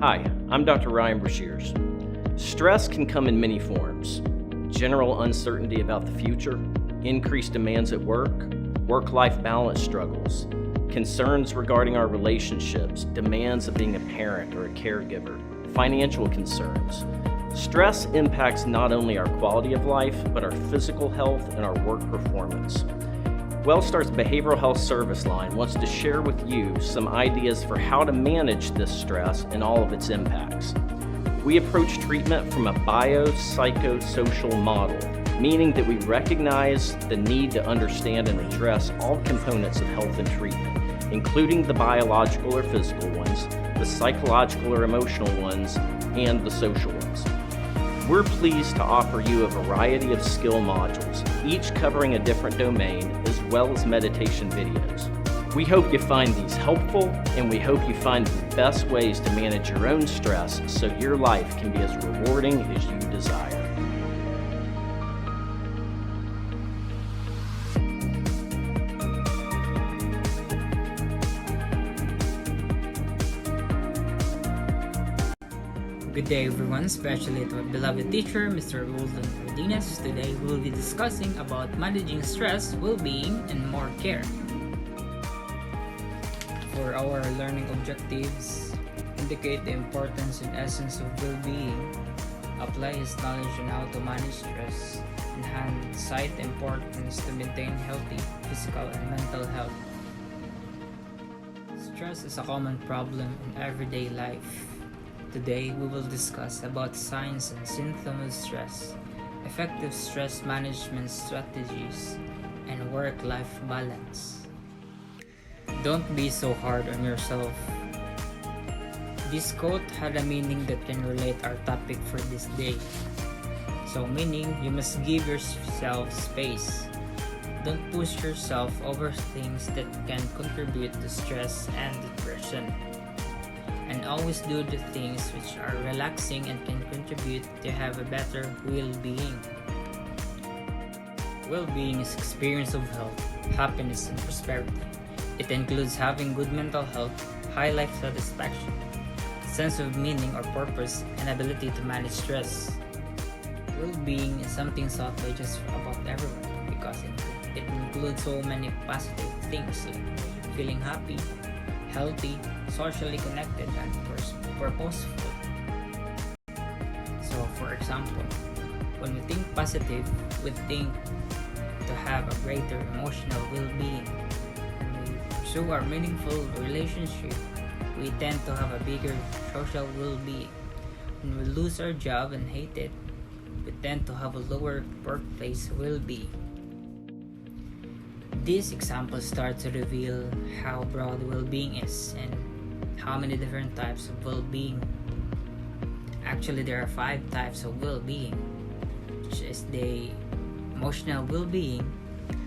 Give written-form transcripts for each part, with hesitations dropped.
Hi, I'm Dr. Ryan Brashears. Stress can come in many forms. General uncertainty about the future, increased demands at work, work-life balance struggles, concerns regarding our relationships, demands of being a parent or a caregiver, financial concerns. Stress impacts not only our quality of life, but our physical health and our work performance. WellStar's Behavioral Health Service Line wants to share with you some ideas for how to manage this stress and all of its impacts. We approach treatment from a biopsychosocial model, meaning that we recognize the need to understand and address all components of health and treatment, including the biological or physical ones, the psychological or emotional ones, and the social ones. We're pleased to offer you a variety of skill modules, each covering a different domain, as well as meditation videos. We hope you find these helpful, and we hope you find the best ways to manage your own stress so your life can be as rewarding as you desire. Good day everyone, especially to our beloved teacher, Mr. Golden Cardenas. Today we will be discussing about managing stress, well-being, and more care. For our learning objectives, indicate the importance and essence of well-being, apply his knowledge on how to manage stress, and cite the importance to maintain healthy physical and mental health. Stress is a common problem in everyday life. Today, we will discuss about signs and symptoms of stress, effective stress management strategies, and work-life balance. Don't be so hard on yourself. This quote had a meaning that can relate our topic for this day. So meaning, you must give yourself space. Don't push yourself over things that can contribute to stress and depression. And always do the things which are relaxing and can contribute to have a better well-being. Well-being is experience of health, happiness, and prosperity. It includes having good mental health, high life satisfaction, sense of meaning or purpose, and ability to manage stress. Well-being is something sought by just about everyone because it includes so many positive things like feeling happy, healthy, socially connected, and purposeful. So, for example, when we think positive, we think to have a greater emotional well-being. When we pursue our meaningful relationship, we tend to have a bigger social well-being. When we lose our job and hate it, we tend to have a lower workplace well-being. These examples start to reveal how broad well-being is and how many different types of well-being. Actually, there are 5 types of well-being, which is the emotional well-being,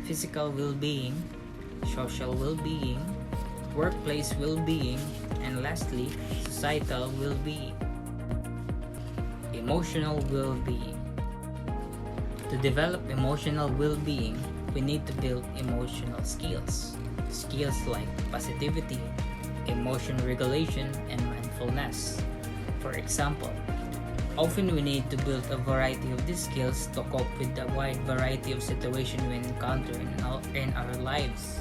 physical well-being, social well-being, workplace well-being, and lastly, societal well-being. Emotional well-being. To develop emotional well-being, we need to build emotional skills. Skills like positivity, emotion regulation, and mindfulness. For example, often we need to build a variety of these skills to cope with the wide variety of situations we encounter in our lives.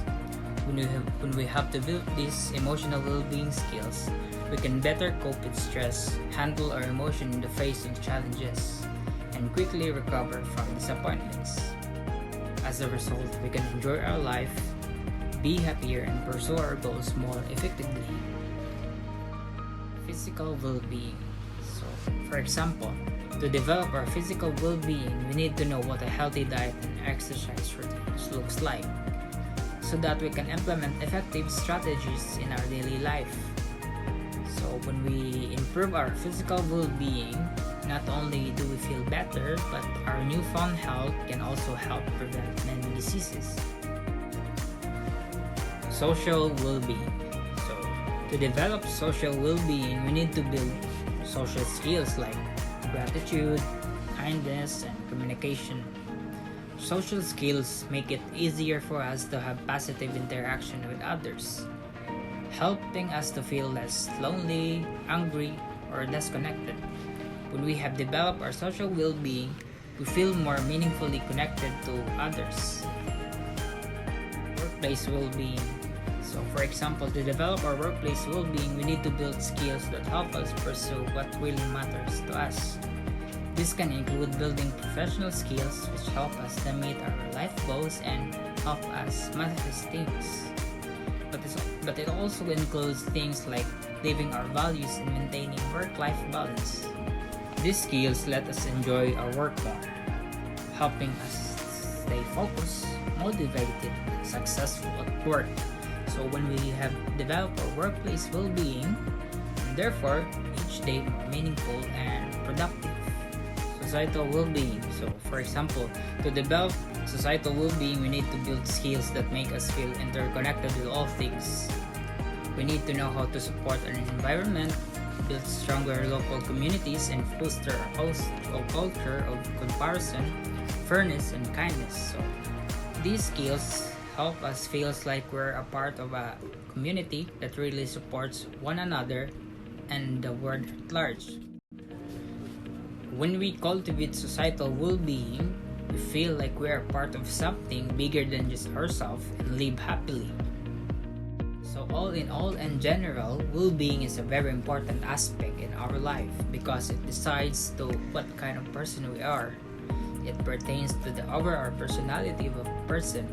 When we have to build these emotional well-being skills, we can better cope with stress, handle our emotion in the face of challenges, and quickly recover from disappointments. As a result, we can enjoy our life, be happier, and pursue our goals more effectively. Physical well-being. So, for example, to develop our physical well-being, we need to know what a healthy diet and exercise routine looks like, so that we can implement effective strategies in our daily life. So, when we improve our physical well-being, not only do we feel better, but our newfound health can also help prevent many diseases. Social well-being. So, to develop social well-being, we need to build social skills like gratitude, kindness, and communication. Social skills make it easier for us to have positive interaction with others, helping us to feel less lonely, angry, or less connected. When we have developed our social well-being, we feel more meaningfully connected to others. Workplace well-being. So for example, to develop our workplace well-being, we need to build skills that help us pursue what really matters to us. This can include building professional skills which help us to meet our life goals and help us manifest things. But it also includes things like living our values and maintaining work-life balance. These skills let us enjoy our work more, helping us stay focused, motivated, and successful at work. So when we have developed our workplace well-being, and therefore each day more meaningful and productive. Societal well-being. So for example, to develop societal well-being, we need to build skills that make us feel interconnected with all things. We need to know how to support an environment, build stronger local communities, and foster a culture of comparison, fairness, and kindness. So these skills help us feel like we're a part of a community that really supports one another and the world at large. When we cultivate societal well-being, we feel like we're a part of something bigger than just ourselves and live happily. So all in all and general, well-being is a very important aspect in our life because it decides to what kind of person we are. It pertains to the overall personality of a person.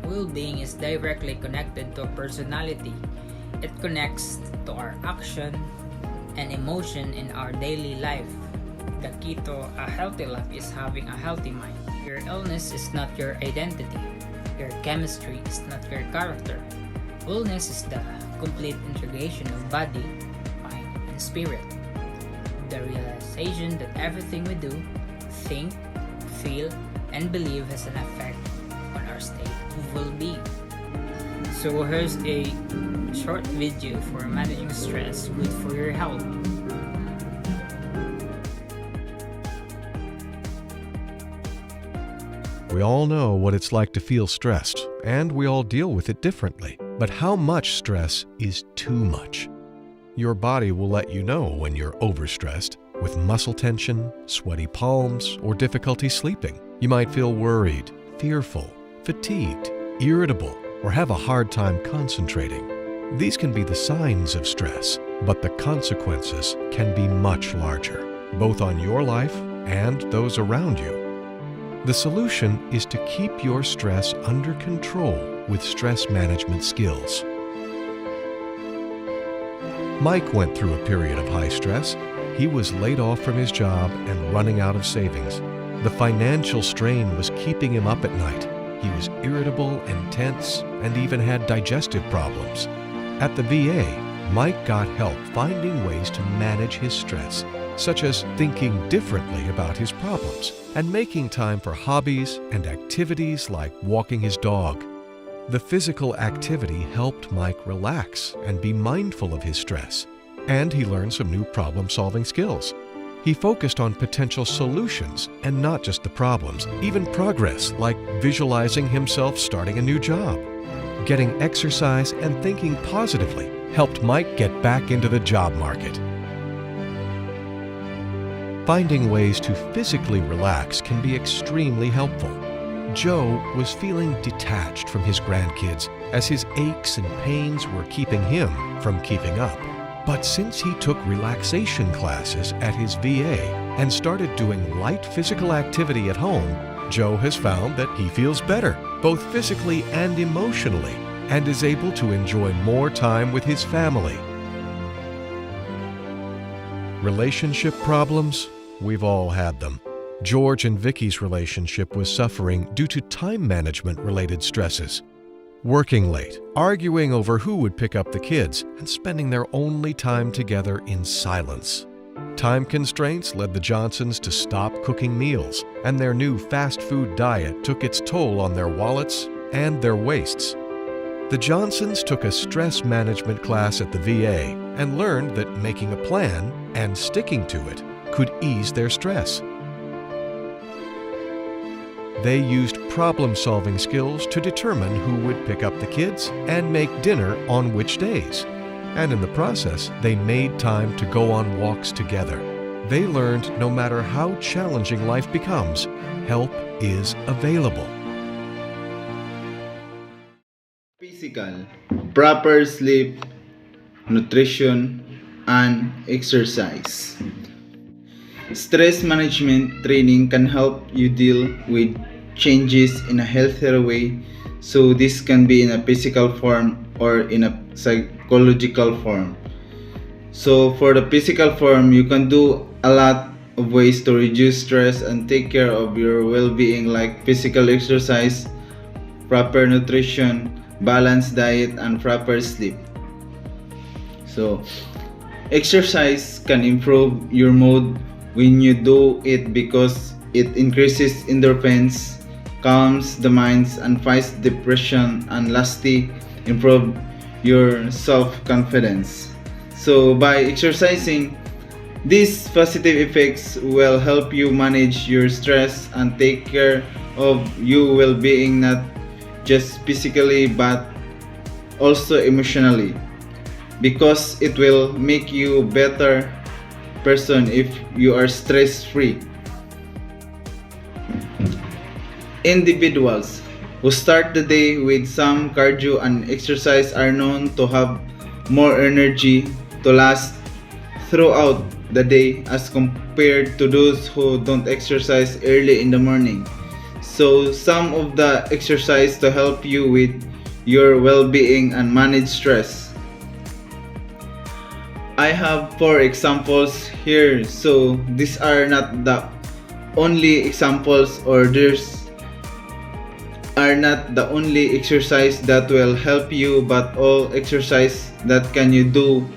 Well-being is directly connected to a personality. It connects to our action and emotion in our daily life. The key to a healthy life is having a healthy mind. Your illness is not your identity. Your chemistry is not your character. Wellness is the complete integration of body, mind, and spirit. The realization that everything we do, think, feel, and believe has an effect on our state of well-being. So here's a short video for managing stress, good for your health. We all know what it's like to feel stressed, and we all deal with it differently. But how much stress is too much? Your body will let you know when you're overstressed, with muscle tension, sweaty palms, or difficulty sleeping. You might feel worried, fearful, fatigued, irritable, or have a hard time concentrating. These can be the signs of stress, but the consequences can be much larger, both on your life and those around you. The solution is to keep your stress under control with stress management skills. Mike went through a period of high stress. He was laid off from his job and running out of savings. The financial strain was keeping him up at night. He was irritable and tense and even had digestive problems. At the VA, Mike got help finding ways to manage his stress, such as thinking differently about his problems and making time for hobbies and activities like walking his dog. The physical activity helped Mike relax and be mindful of his stress, and he learned some new problem-solving skills. He focused on potential solutions and not just the problems, even progress like visualizing himself starting a new job. Getting exercise and thinking positively helped Mike get back into the job market. Finding ways to physically relax can be extremely helpful. Joe was feeling detached from his grandkids as his aches and pains were keeping him from keeping up. But since he took relaxation classes at his VA and started doing light physical activity at home, Joe has found that he feels better, both physically and emotionally, and is able to enjoy more time with his family. Relationship problems? We've all had them. George and Vicky's relationship was suffering due to time management-related stresses. Working late, arguing over who would pick up the kids, and spending their only time together in silence. Time constraints led the Johnsons to stop cooking meals, and their new fast food diet took its toll on their wallets and their waists. The Johnsons took a stress management class at the VA and learned that making a plan and sticking to it could ease their stress. They used problem-solving skills to determine who would pick up the kids and make dinner on which days. And in the process, they made time to go on walks together. They learned no matter how challenging life becomes, help is available. Physical, proper sleep, nutrition, and exercise. Stress management training can help you deal with changes in a healthier way. So this can be in a physical form or in a psychological form. So for the physical form, you can do a lot of ways to reduce stress and take care of your well-being, like physical exercise, proper nutrition, balanced diet, and proper sleep. So exercise can improve your mood when you do it because it increases endorphins, calms the minds, and fights depression, and lastly improve your self-confidence. So by exercising, these positive effects will help you manage your stress and take care of your well-being, not just physically but also emotionally, because it will make you a better person if you are stress-free. Individuals who start the day with some cardio and exercise are known to have more energy to last throughout the day as compared to those who don't exercise early in the morning. So some of the exercise to help you with your well-being and manage stress. I have 4 examples here. So these are not the only examples, or there's are not the only exercise that will help you, but all exercise that can you do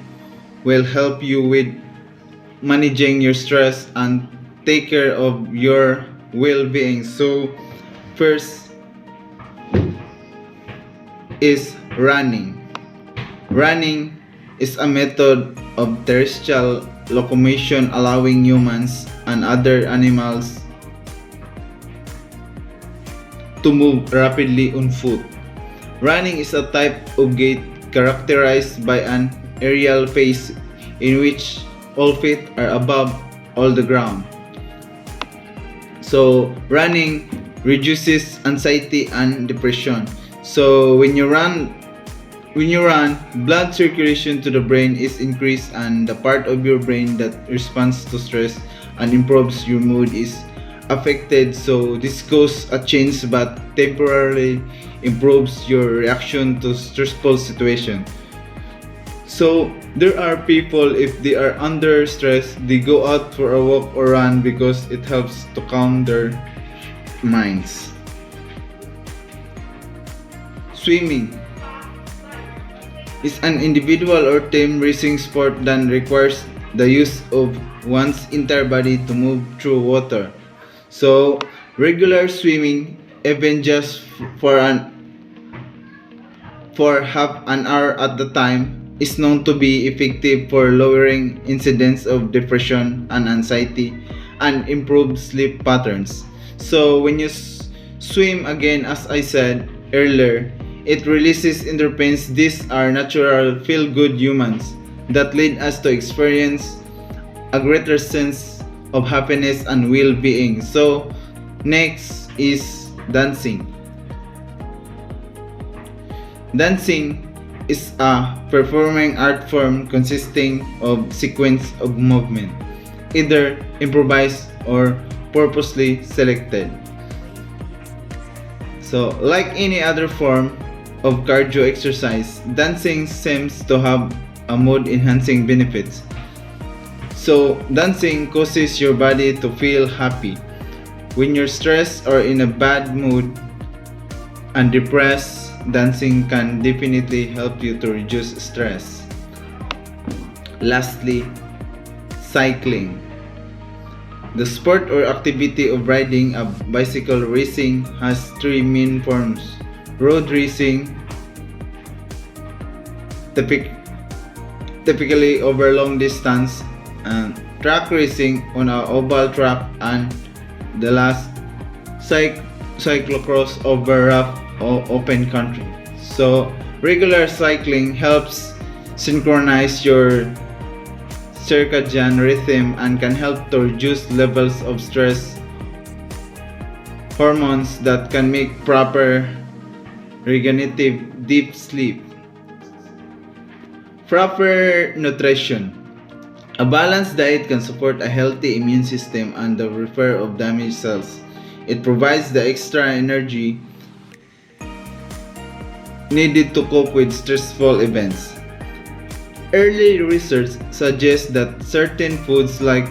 will help you with managing your stress and take care of your well-being. So first is running. Running is a method of terrestrial locomotion allowing humans and other animals to move rapidly on foot. Running is a type of gait characterized by an aerial pace in which all feet are above all the ground. So running reduces anxiety and depression. So when you run, blood circulation to the brain is increased, and the part of your brain that responds to stress and improves your mood is affected. So this causes a change but temporarily improves your reaction to stressful situation. So there are people, if they are under stress, they go out for a walk or run because it helps to calm their minds. Swimming is an individual or team racing sport that requires the use of one's entire body to move through water. So regular swimming, even just for half an hour at the time, is known to be effective for lowering incidence of depression and anxiety and improve sleep patterns. So when you swim, again, as I said earlier, it releases endorphins. These are natural feel-good humans that lead us to experience a greater sense of happiness and well-being. So next is dancing. Dancing is a performing art form consisting of sequence of movement, either improvised or purposely selected. So like any other form of cardio exercise, dancing seems to have a mood enhancing benefits. So dancing causes your body to feel happy. When you're stressed or in a bad mood and depressed, dancing can definitely help you to reduce stress. Lastly, cycling. The sport or activity of riding a bicycle racing has 3 main forms: road racing, typically over long distance, and track racing on an oval track, and the last, cyclocross over rough or open country. So regular cycling helps synchronize your circadian rhythm, and can help to reduce levels of stress hormones that can make proper regenerative deep sleep. Proper nutrition. A balanced diet can support a healthy immune system and the repair of damaged cells. It provides the extra energy needed to cope with stressful events. Early research suggests that certain foods like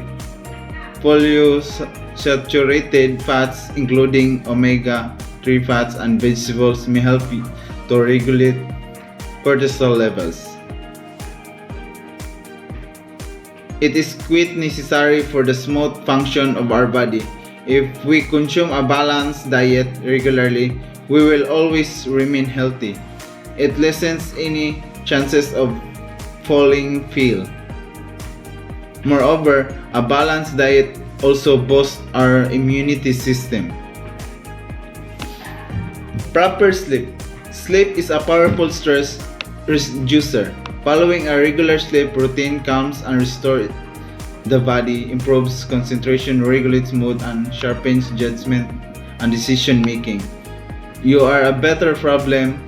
polyunsaturated fats, including omega-3 fats and vegetables, may help you to regulate cortisol levels. It is quite necessary for the smooth function of our body. If we consume a balanced diet regularly, we will always remain healthy. It lessens any chances of falling ill. Moreover, a balanced diet also boosts our immunity system. Proper sleep. Sleep is a powerful stress reducer. Following a regular sleep routine calms and restores the body, improves concentration, regulates mood, and sharpens judgment and decision making. You are a better problem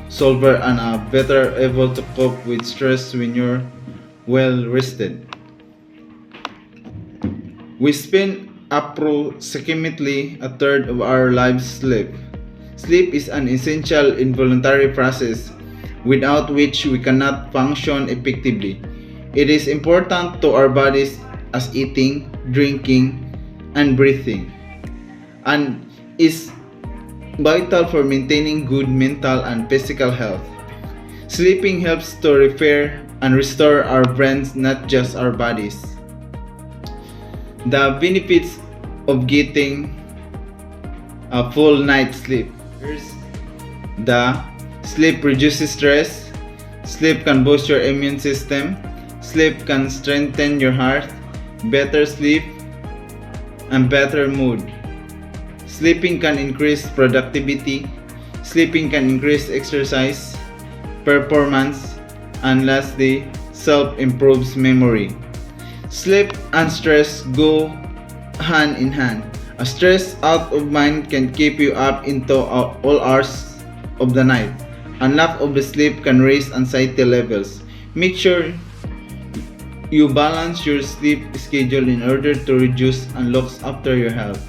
solver and are better able to cope with stress when you're well rested. We spend approximately a third of our lives sleep. Sleep is an essential involuntary process without which we cannot function effectively. It is important to our bodies as eating, drinking, and breathing, and is vital for maintaining good mental and physical health. Sleeping helps to repair and restore our brains, not just our bodies. The benefits of getting a full night's sleep. First, the sleep reduces stress. Sleep can boost your immune system. Sleep can strengthen your heart. Better sleep and better mood. Sleeping can increase productivity. Sleeping can increase exercise performance, and lastly, self improves memory. Sleep and stress go hand in hand. A stress out of mind can keep you up into all hours of the night, and lack of the sleep can raise anxiety levels. Make sure you balance your sleep schedule in order to reduce and look after your health.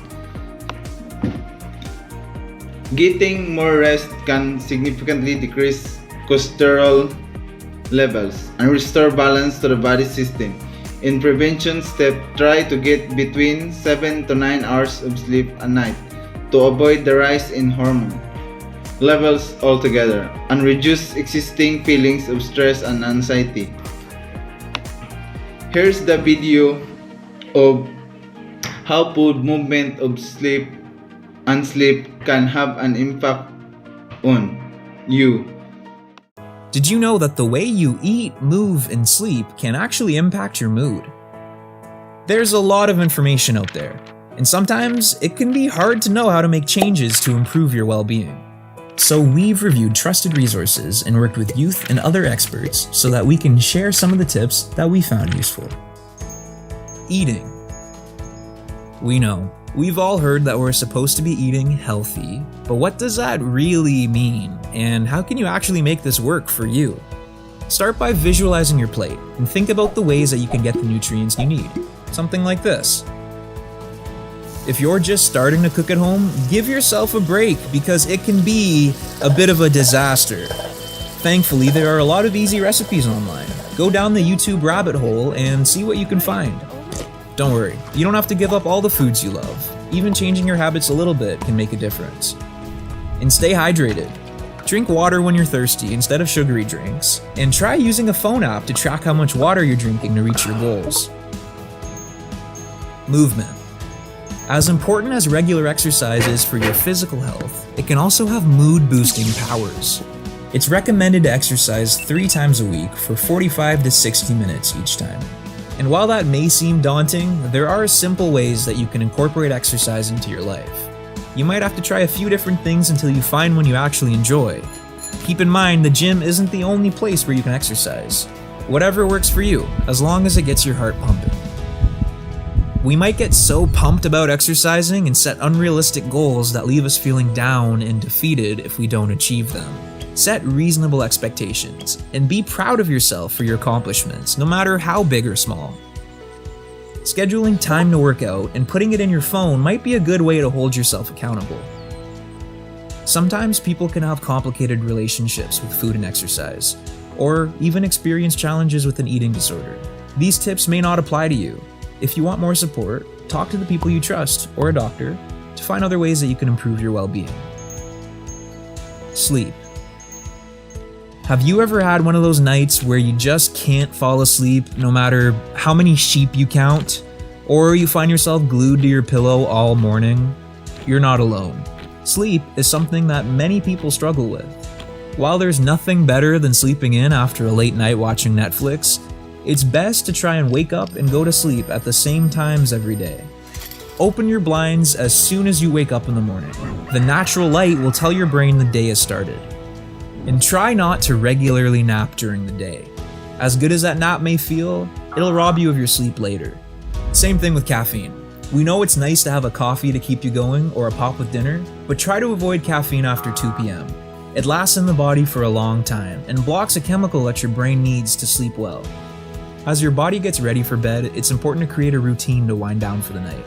Getting more rest can significantly decrease cholesterol levels and restore balance to the body system. In prevention step, try to get between 7 to 9 hours of sleep a night to avoid the rise in hormone levels altogether and reduce existing feelings of stress and anxiety. Here's the video of how food, movement of sleep, and sleep can have an impact on you. Did you know that the way you eat, move, and sleep can actually impact your mood? There's a lot of information out there, and sometimes it can be hard to know how to make changes to improve your well-being. So we've reviewed trusted resources and worked with youth and other experts so that we can share some of the tips that we found useful. Eating. We know, we've all heard that we're supposed to be eating healthy, but what does that really mean? And how can you actually make this work for you? Start by visualizing your plate and think about the ways that you can get the nutrients you need. Something like this. If you're just starting to cook at home, give yourself a break because it can be a bit of a disaster. Thankfully, there are a lot of easy recipes online. Go down the YouTube rabbit hole and see what you can find. Don't worry, you don't have to give up all the foods you love. Even changing your habits a little bit can make a difference. And stay hydrated. Drink water when you're thirsty instead of sugary drinks. And try using a phone app to track how much water you're drinking to reach your goals. Movement. As important as regular exercise is for your physical health, it can also have mood-boosting powers. It's recommended to exercise 3 times a week for 45 to 60 minutes each time. And while that may seem daunting, there are simple ways that you can incorporate exercise into your life. You might have to try a few different things until you find one you actually enjoy. Keep in mind, the gym isn't the only place where you can exercise. Whatever works for you, as long as it gets your heart pumping. We might get so pumped about exercising and set unrealistic goals that leave us feeling down and defeated if we don't achieve them. Set reasonable expectations and be proud of yourself for your accomplishments, no matter how big or small. Scheduling time to work out and putting it in your phone might be a good way to hold yourself accountable. Sometimes people can have complicated relationships with food and exercise, or even experience challenges with an eating disorder. These tips may not apply to you. If you want more support, talk to the people you trust or a doctor to find other ways that you can improve your well-being. Sleep. Have you ever had one of those nights where you just can't fall asleep no matter how many sheep you count? Or you find yourself glued to your pillow all morning? You're not alone. Sleep is something that many people struggle with. While there's nothing better than sleeping in after a late night watching Netflix, it's best to try and wake up and go to sleep at the same times every day. Open your blinds as soon as you wake up in the morning. The natural light will tell your brain the day has started. And try not to regularly nap during the day. As good as that nap may feel, it'll rob you of your sleep later. Same thing with caffeine. We know it's nice to have a coffee to keep you going or a pop with dinner, but try to avoid caffeine after 2 p.m. It lasts in the body for a long time and blocks a chemical that your brain needs to sleep well. As your body gets ready for bed, it's important to create a routine to wind down for the night.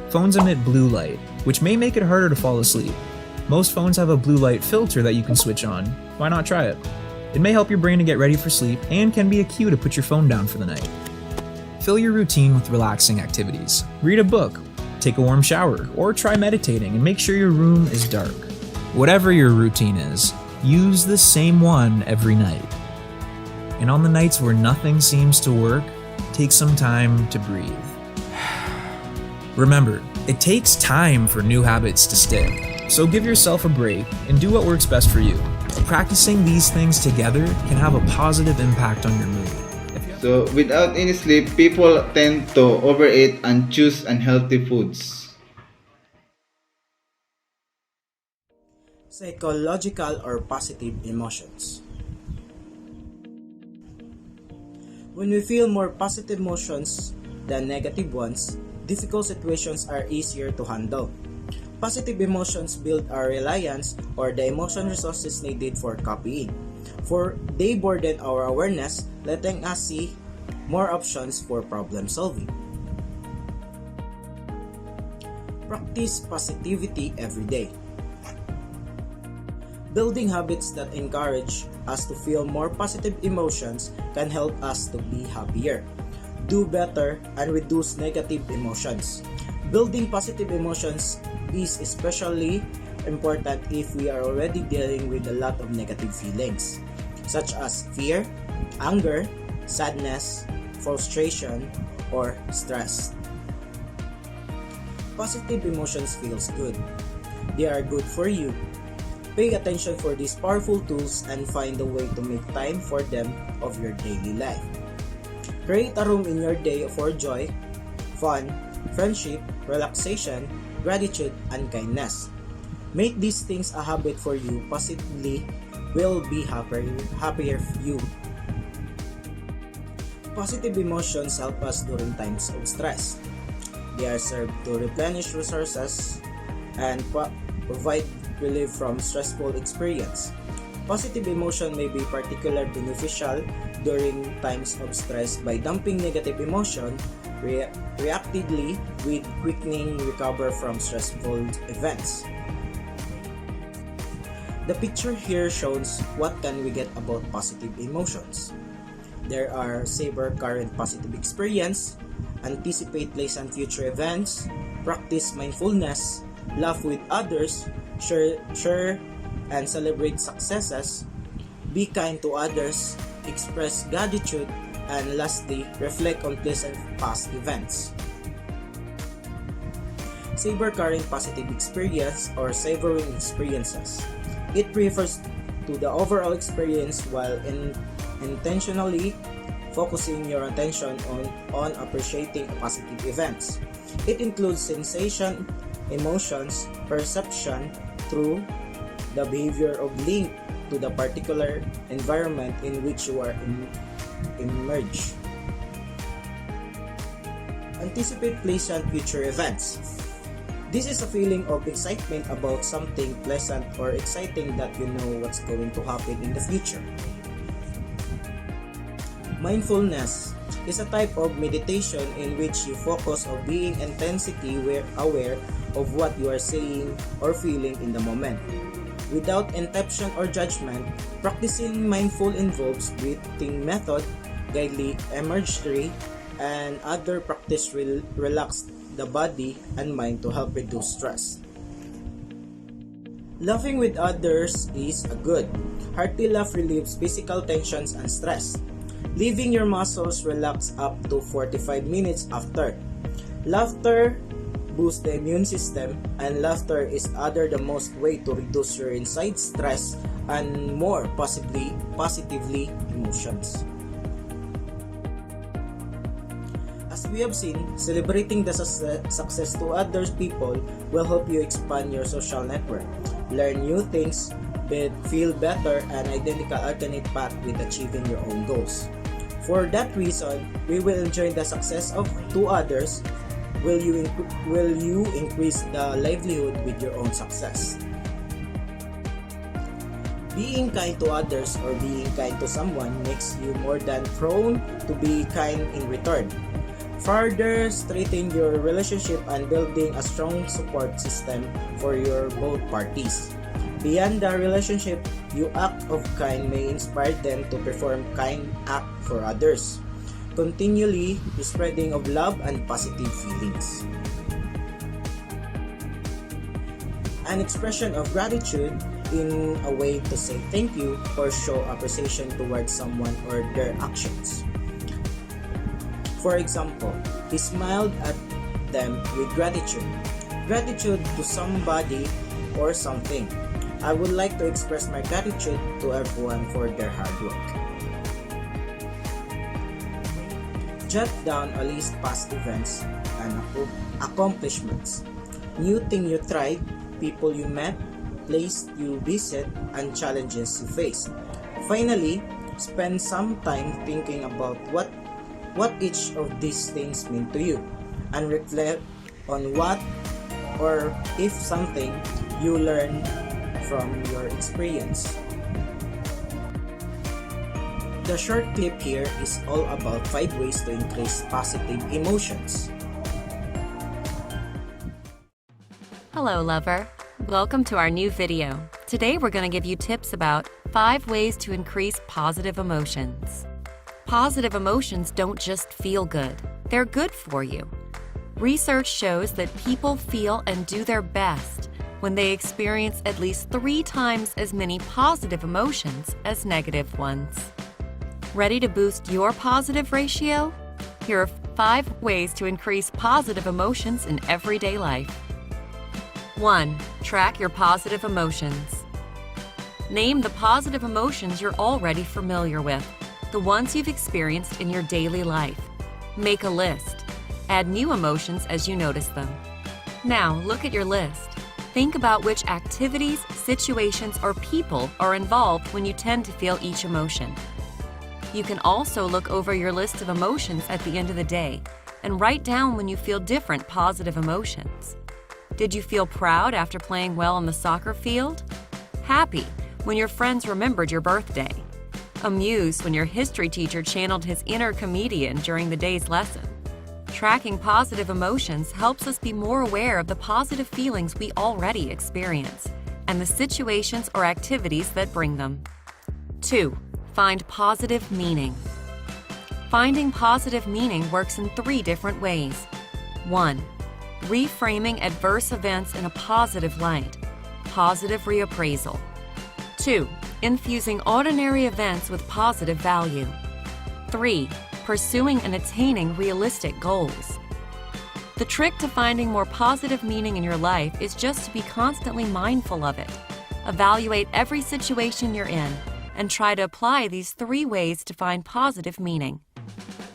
Phones emit blue light, which may make it harder to fall asleep. Most phones have a blue light filter that you can switch on. Why not try it? It may help your brain to get ready for sleep and can be a cue to put your phone down for the night. Fill your routine with relaxing activities. Read a book, take a warm shower, or try meditating and make sure your room is dark. Whatever your routine is, use the same one every night. And on the nights where nothing seems to work, take some time to breathe. Remember, it takes time for new habits to stick, so give yourself a break and do what works best for you. Practicing these things together can have a positive impact on your mood. So without any sleep, people tend to overeat and choose unhealthy foods. Psychological or positive emotions. When we feel more positive emotions than negative ones, difficult situations are easier to handle. Positive emotions build our reliance or the emotion resources needed for copying. For they broaden our awareness, letting us see more options for problem solving. Practice positivity every day. Building habits that encourage us to feel more positive emotions can help us to be happier, do better, and reduce negative emotions. Building positive emotions is especially important if we are already dealing with a lot of negative feelings, such as fear, anger, sadness, frustration, or stress. Positive emotions feels good. They are good for you. Pay attention for these powerful tools and find a way to make time for them of your daily life. Create a room in your day for joy, fun, friendship, relaxation, gratitude, and kindness. Make these things a habit for you, positively will be happier you. Positive emotions help us during times of stress. They are served to replenish resources and provide relief from stressful experience. Positive emotion may be particularly beneficial during times of stress by dumping negative emotion reactively with quickening recover from stressful events. The picture here shows what can we get about positive emotions. There are savor current positive experience, anticipate pleasant future events, practice mindfulness, laugh with others, share and celebrate successes, be kind to others, express gratitude, and lastly, reflect on pleasant past events. Savor current positive experience or savoring experiences. It refers to the overall experience while intentionally focusing your attention on appreciating positive events. It includes sensation, emotions, perception through the behavior of link to the particular environment in which you are emerge. Anticipate pleasant future events. This is a feeling of excitement about something pleasant or exciting that you know what's going to happen in the future. Mindfulness is a type of meditation in which you focus on being intensely aware of what you are saying or feeling in the moment. Without intention or judgment, practicing mindful involves breathing method, guided imagery, and other practice will relax the body and mind to help reduce stress. Laughing with others is a good. Hearty laugh relieves physical tensions and stress, leaving your muscles relaxed up to 45 minutes after. Laughter boosts the immune system, and laughter is the most way to reduce your inside stress and more positively emotions. As we have seen, celebrating the success to other people will help you expand your social network, learn new things, feel better, and identify alternate path with achieving your own goals. For that reason, we will enjoy the success of two others. Will you increase the livelihood with your own success? Being kind to others or being kind to someone makes you more than prone to be kind in return. Further strengthen your relationship and building a strong support system for your both parties. Beyond the relationship, your act of kind may inspire them to perform kind act for others, continually spreading of love and positive feelings. An expression of gratitude in a way to say thank you or show appreciation towards someone or their actions. For example, he smiled at them with gratitude. Gratitude to somebody or something. I would like to express my gratitude to everyone for their hard work. Jot down a list past events and accomplishments. New thing you tried, people you met, place you visit, and challenges you faced. Finally, spend some time thinking about what each of these things mean to you, and reflect on what or if something you learned from your experience. The short clip here is all about 5 ways to increase positive emotions. Hello, lover. Welcome to our new video. Today we're going to give you tips about 5 ways to increase positive emotions. Positive emotions don't just feel good, they're good for you. Research shows that people feel and do their best when they experience at least 3 times as many positive emotions as negative ones. Ready to boost your positive ratio? Here are 5 ways to increase positive emotions in everyday life. 1. Track your positive emotions. Name the positive emotions you're already familiar with, the ones you've experienced in your daily life. Make a list. Add new emotions as you notice them. Now, look at your list. Think about which activities, situations, or people are involved when you tend to feel each emotion. You can also look over your list of emotions at the end of the day and write down when you feel different positive emotions. Did you feel proud after playing well on the soccer field? Happy when your friends remembered your birthday? Amused when your history teacher channeled his inner comedian during the day's lesson? Tracking positive emotions helps us be more aware of the positive feelings we already experience and the situations or activities that bring them. 2. Find positive meaning. Finding positive meaning works in 3 different ways. 1. Reframing adverse events in a positive light, positive reappraisal. 2. Infusing ordinary events with positive value. 3. Pursuing and attaining realistic goals. The trick to finding more positive meaning in your life is just to be constantly mindful of it. Evaluate every situation you're in and try to apply these 3 ways to find positive meaning.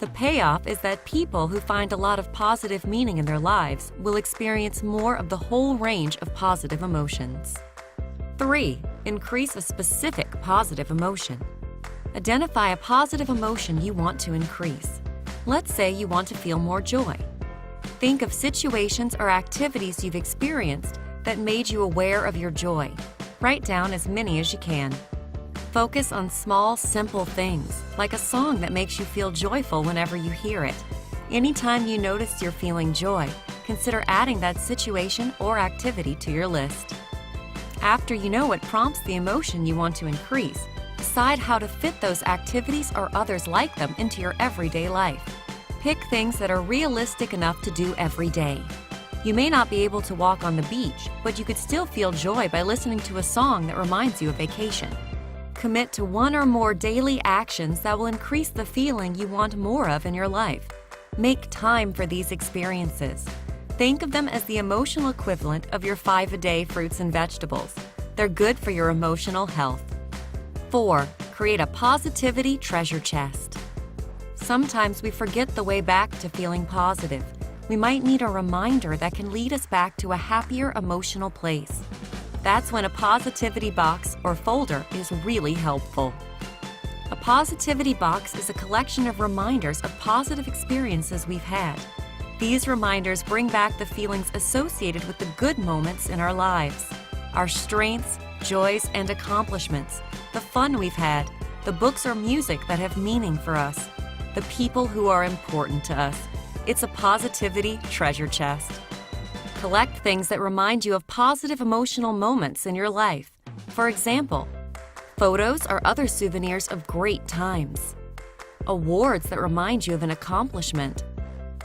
The payoff is that people who find a lot of positive meaning in their lives will experience more of the whole range of positive emotions. 3. Increase a specific positive emotion. Identify a positive emotion you want to increase. Let's say you want to feel more joy. Think of situations or activities you've experienced that made you aware of your joy. Write down as many as you can. Focus on small, simple things, like a song that makes you feel joyful whenever you hear it. Anytime you notice you're feeling joy, consider adding that situation or activity to your list. After you know what prompts the emotion you want to increase, decide how to fit those activities or others like them into your everyday life. Pick things that are realistic enough to do every day. You may not be able to walk on the beach, but you could still feel joy by listening to a song that reminds you of vacation. Commit to one or more daily actions that will increase the feeling you want more of in your life. Make time for these experiences. Think of them as the emotional equivalent of your 5-a-day fruits and vegetables. They're good for your emotional health. 4. Create a positivity treasure chest. Sometimes we forget the way back to feeling positive. We might need a reminder that can lead us back to a happier emotional place. That's when a positivity box or folder is really helpful. A positivity box is a collection of reminders of positive experiences we've had. These reminders bring back the feelings associated with the good moments in our lives, our strengths, joys, and accomplishments, the fun we've had, the books or music that have meaning for us, the people who are important to us. It's a positivity treasure chest. Collect things that remind you of positive emotional moments in your life. For example, photos or other souvenirs of great times, awards that remind you of an accomplishment,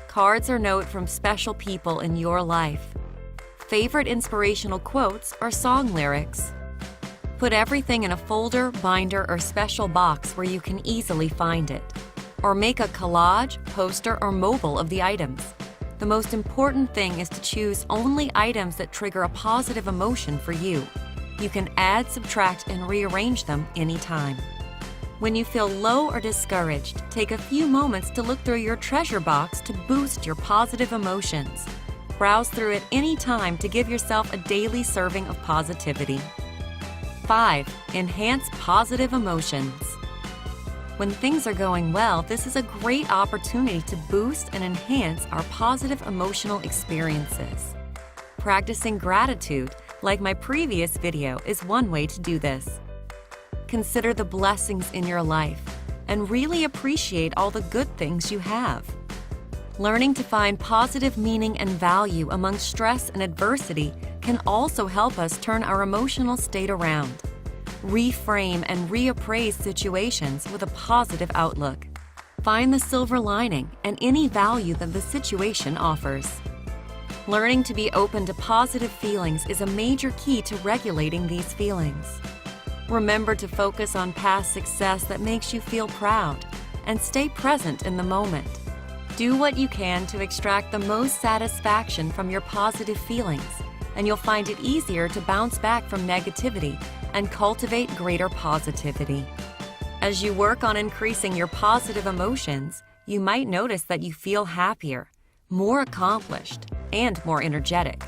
cards or note from special people in your life, favorite inspirational quotes or song lyrics. Put everything in a folder, binder, or special box where you can easily find it. Or make a collage, poster, or mobile of the items. The most important thing is to choose only items that trigger a positive emotion for you. You can add, subtract, and rearrange them anytime. When you feel low or discouraged, take a few moments to look through your treasure box to boost your positive emotions. Browse through it anytime to give yourself a daily serving of positivity. 5. Enhance positive emotions. When things are going well, this is a great opportunity to boost and enhance our positive emotional experiences. Practicing gratitude, like my previous video, is one way to do this. Consider the blessings in your life and really appreciate all the good things you have. Learning to find positive meaning and value among stress and adversity can also help us turn our emotional state around. Reframe and reappraise situations with a positive outlook. Find the silver lining and any value that the situation offers. Learning to be open to positive feelings is a major key to regulating these feelings. Remember to focus on past success that makes you feel proud and stay present in the moment. Do what you can to extract the most satisfaction from your positive feelings, and you'll find it easier to bounce back from negativity and cultivate greater positivity. As you work on increasing your positive emotions, you might notice that you feel happier, more accomplished, and more energetic.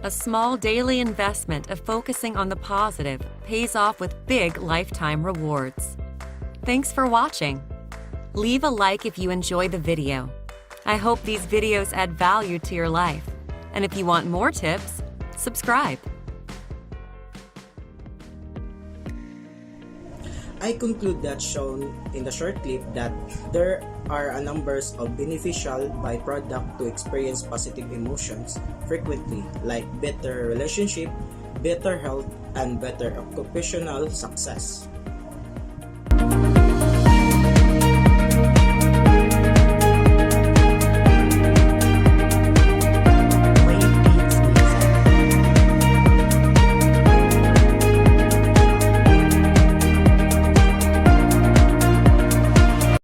A small daily investment of focusing on the positive pays off with big lifetime rewards. Thanks for watching. Leave a like if you enjoy the video. I hope these videos add value to your life. And if you want more tips, subscribe. I conclude that shown in the short clip that there are a numbers of beneficial byproducts to experience positive emotions frequently, like better relationship, better health, and better occupational success.